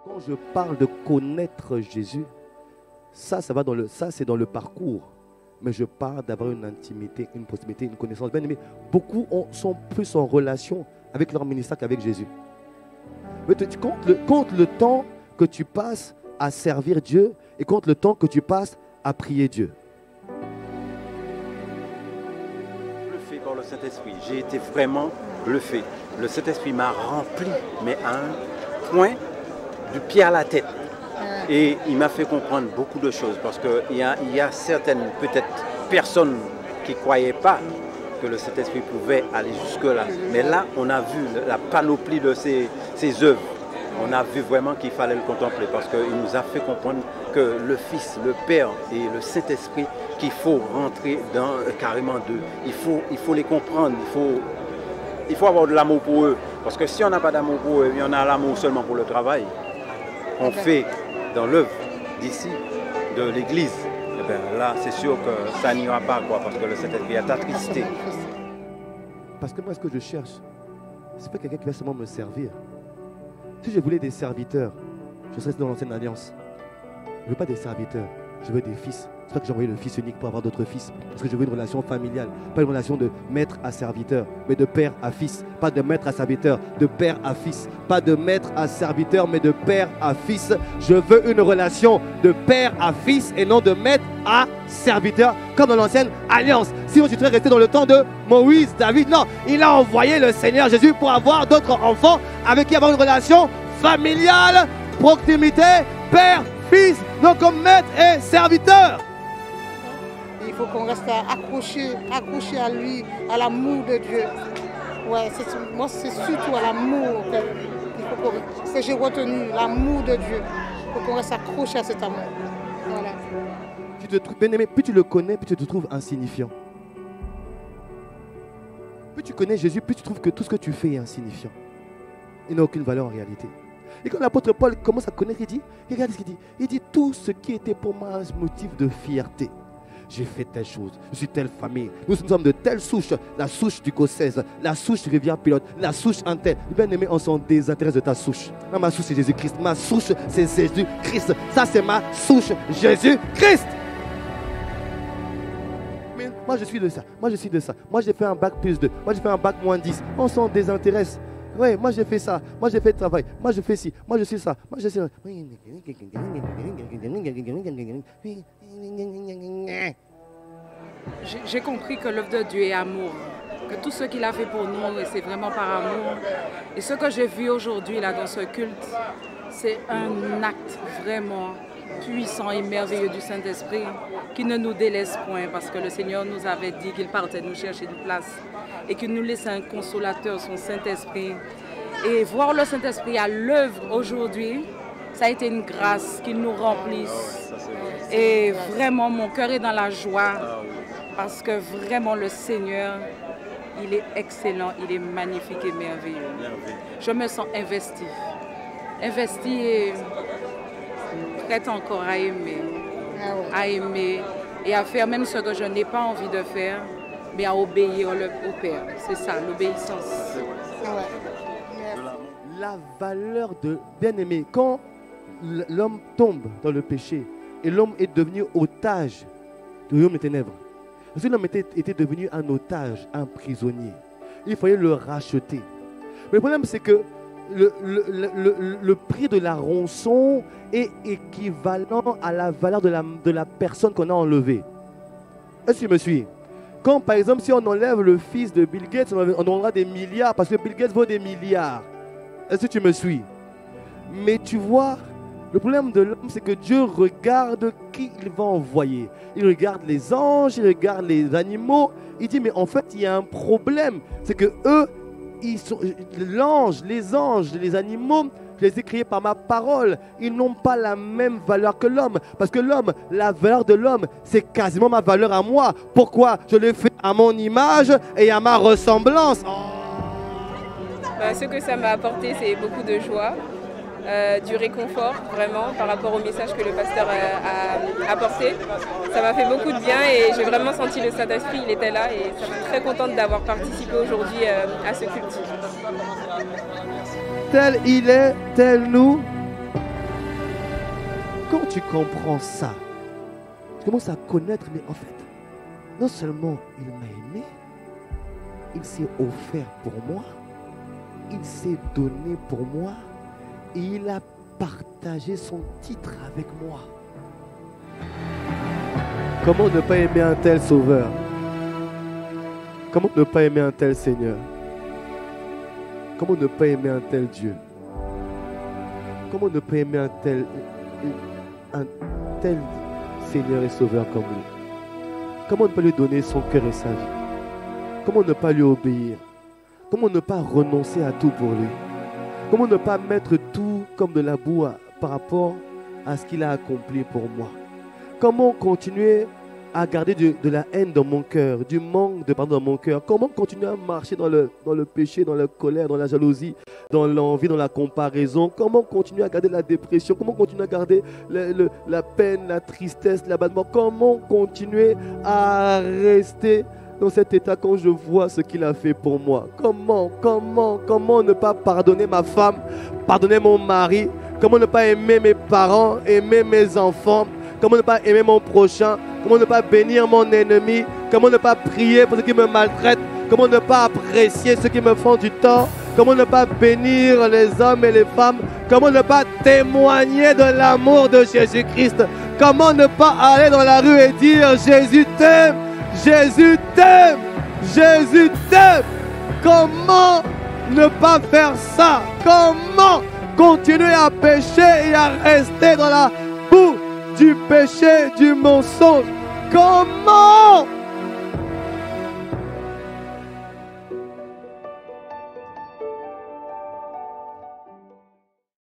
Quand je parle de connaître Jésus, ça c'est dans le parcours. Mais je parle d'avoir une intimité, une proximité, une connaissance. Bien aimé, beaucoup sont plus en relation avec leur ministère qu'avec Jésus. Mais tu comptes le temps que tu passes à servir Dieu et compte le temps que tu passes à prier Dieu. Bluffé par le Saint-Esprit. J'ai été vraiment bluffé. Le Saint-Esprit m'a rempli, mais à un point du pied à la tête. Et il m'a fait comprendre beaucoup de choses parce qu'il y a certaines peut-être personnes qui ne croyaient pas que le Saint-Esprit pouvait aller jusque-là. Mais là, on a vu la panoplie de ses œuvres. On a vu vraiment qu'il fallait le contempler parce qu'il nous a fait comprendre que le Fils, le Père et le Saint-Esprit, qu'il faut rentrer dans carrément d'eux. Il faut les comprendre, il faut avoir de l'amour pour eux. Parce que si on n'a pas d'amour pour eux, on a l'amour seulement pour le travail qu'on fait dans l'œuvre d'ici, de l'Église, eh bien là, c'est sûr que ça n'ira pas, quoi, parce que le Saint-Esprit est attristé. Parce que moi, ce que je cherche, ce n'est pas quelqu'un qui va seulement me servir. Si je voulais des serviteurs, je serais dans l'ancienne alliance. Je ne veux pas des serviteurs, je veux des fils. C'est pour ça que j'ai envoyé le fils unique pour avoir d'autres fils. Parce que je veux une relation familiale, pas une relation de maître à serviteur, mais de père à fils. Pas de maître à serviteur, de père à fils. Pas de maître à serviteur, mais de père à fils. Je veux une relation de père à fils et non de maître à serviteur, comme dans l'ancienne alliance. Sinon, tu serais resté dans le temps de Moïse, David. Non, il a envoyé le Seigneur Jésus pour avoir d'autres enfants avec qui avoir une relation familiale, proximité, père, fils, non comme maître et serviteur. Il faut qu'on reste accroché à lui, à l'amour de Dieu. Ouais, moi, c'est surtout à l'amour que j'ai retenu, l'amour de Dieu. Il faut qu'on reste accroché à cet amour. Voilà. Tu te trouves bien aimé, plus tu le connais, plus tu te trouves insignifiant. Plus tu connais Jésus, plus tu trouves que tout ce que tu fais est insignifiant. Il n'a aucune valeur en réalité. Et quand l'apôtre Paul commence à connaître, il dit, regarde ce qu'il dit. Il dit, tout ce qui était pour moi un motif de fierté. J'ai fait telle chose, je suis telle famille. Nous sommes de telle souche, la souche du Gossès, la souche du Rivière Pilote, la souche Intel. Bien aimé, on s'en désintéresse de ta souche. Non, ma souche c'est Jésus-Christ. Ma souche c'est Jésus-Christ. Ça c'est ma souche, Jésus-Christ. Mais moi je suis de ça, moi je suis de ça. Moi j'ai fait un bac plus 2, moi j'ai fait un bac moins 10. On s'en désintéresse. Ouais, moi j'ai fait ça, moi j'ai fait le travail, moi je fais ci, moi je suis ça, moi je suis ça. J'ai compris que l'œuvre de Dieu est amour, que tout ce qu'il a fait pour nous, c'est vraiment par amour. Et ce que j'ai vu aujourd'hui là dans ce culte, c'est un acte vraiment puissant et merveilleux du Saint-Esprit qui ne nous délaisse point parce que le Seigneur nous avait dit qu'il partait nous chercher une place et qu'il nous laissait un consolateur, son Saint-Esprit. Et voir le Saint-Esprit à l'œuvre aujourd'hui, ça a été une grâce qu'il nous remplisse. Et vraiment, mon cœur est dans la joie parce que vraiment le Seigneur, il est excellent, il est magnifique et merveilleux. Je me sens investie. Investie et prête encore à aimer et à faire même ce que je n'ai pas envie de faire, mais à obéir au Père. C'est ça, l'obéissance. La valeur de bien-aimé, quand l'homme tombe dans le péché et l'homme est devenu otage du royaume des ténèbres, parce que l'homme était devenu un otage, un prisonnier, il fallait le racheter. Mais le problème c'est que le prix de la rançon est équivalent à la valeur de la personne qu'on a enlevée. Est-ce que tu me suis? Quand par exemple si on enlève le fils de Bill Gates, on aura des milliards parce que Bill Gates vaut des milliards. Est-ce que tu me suis? Mais tu vois, le problème de l'homme c'est que Dieu regarde qui il va envoyer. Il regarde les anges, il regarde les animaux. Il dit mais en fait il y a un problème. C'est que eux, les anges, les animaux, je les ai créés par ma parole. Ils n'ont pas la même valeur que l'homme. Parce que l'homme, la valeur de l'homme, c'est quasiment ma valeur à moi. Pourquoi? Je l'ai fait à mon image et à ma ressemblance. Ce que ça m'a apporté, c'est beaucoup de joie, du réconfort, vraiment, par rapport au message que le pasteur a apporté. Ça m'a fait beaucoup de bien et j'ai vraiment senti le Saint-Esprit, il était là et je suis très contente d'avoir participé aujourd'hui à ce culte. Tel il est, tel nous quand tu comprends ça, tu commences à connaître, mais en fait, non seulement il m'a aimé, il s'est offert pour moi, il s'est donné pour moi, et il a partagé son titre avec moi. Comment ne pas aimer un tel Sauveur? Comment ne pas aimer un tel Seigneur? Comment ne pas aimer un tel Dieu? Comment ne pas aimer un tel Seigneur et Sauveur comme lui? Comment ne pas lui donner son cœur et sa vie? Comment ne pas lui obéir? Comment ne pas renoncer à tout pour lui? Comment ne pas mettre tout comme de la boue par rapport à ce qu'il a accompli pour moi? Comment continuer à garder de la haine dans mon cœur, du manque de pardon dans mon cœur? Comment continuer à marcher dans le péché, dans la colère, dans la jalousie, dans l'envie, dans la comparaison? Comment continuer à garder la dépression? Comment continuer à garder la peine, la tristesse, l'abattement? Comment continuer à rester dans cet état quand je vois ce qu'il a fait pour moi? Comment ne pas pardonner ma femme, pardonner mon mari? Comment ne pas aimer mes parents, aimer mes enfants? Comment ne pas aimer mon prochain? Comment ne pas bénir mon ennemi? Comment ne pas prier pour ceux qui me maltraitent? Comment ne pas apprécier ceux qui me font du tort? Comment ne pas bénir les hommes et les femmes? Comment ne pas témoigner de l'amour de Jésus-Christ? Comment ne pas aller dans la rue et dire Jésus t'aime, Jésus t'aime, Jésus t'aime? Comment ne pas faire ça? Comment continuer à pécher et à rester dans la boue du péché, du mensonge? Comment